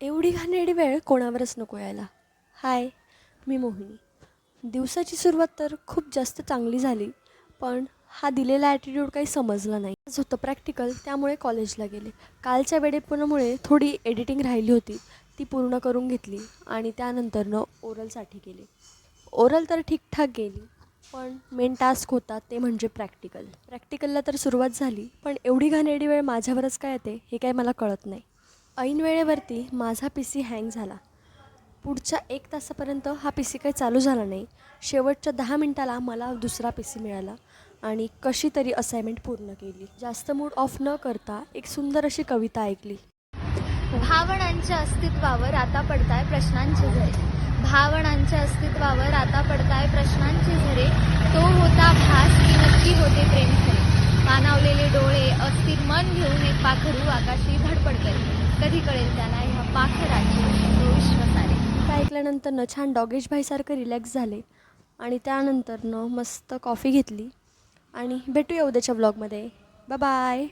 एवढी घाणेरडी वेळ कोणावरच नको यायला. हाय, मी मोहिनी. दिवसाची सुरुवात तर खूप जास्त चांगली झाली, पण हा दिलेला ॲटिट्यूड काही समजला नाही. आज होतं प्रॅक्टिकल, त्यामुळे कॉलेजला गेले. कालच्या वेळेपणामुळे थोडी एडिटिंग राहिली होती, ती पूर्ण करून घेतली आणि त्यानंतरनं ओरलसाठी गेले. ओरल तर ठीकठाक गेली, पण मेन टास्क होता ते म्हणजे प्रॅक्टिकल. प्रॅक्टिकलला तर सुरुवात झाली, पण एवढी घाणेरडी वेळ माझ्यावरच काय येते हे काही मला कळत नाही. ऐन वेळेवरती माझा पी सी हँग झाला. पुढच्या 1 तासापर्यंत हा पी सी काही चालू झाला नाही. शेवटच्या 10 मिनटाला मला दुसरा पी सी मिळाला आणि कशी तरी असाइनमेंट पूर्ण केली. जास्त मूड ऑफ न करता एक सुंदर अशी कविता ऐकली. भावनांच्या अस्तित्वावर आता पडताय प्रश्नांचे झरे. भावनांच्या अस्तित्वावर आता पडताय प्रश्नांचे झरे. तो होता भास की नक्की होते प्रेम खरे. पाणावलेले डोळे अस्थिर मन घेऊन एक पाखरू आकाशी धडपड करेल. कधी कळेल त्याला ह्या पाखराचे विश्व सारे. ऐकल्यानंतरनं छान डॉगेश भाईसारखं रिलॅक्स झाले आणि त्यानंतरनं मस्त कॉफी घेतली आणि भेटूया उद्याच्या ब्लॉगमध्ये. बाय.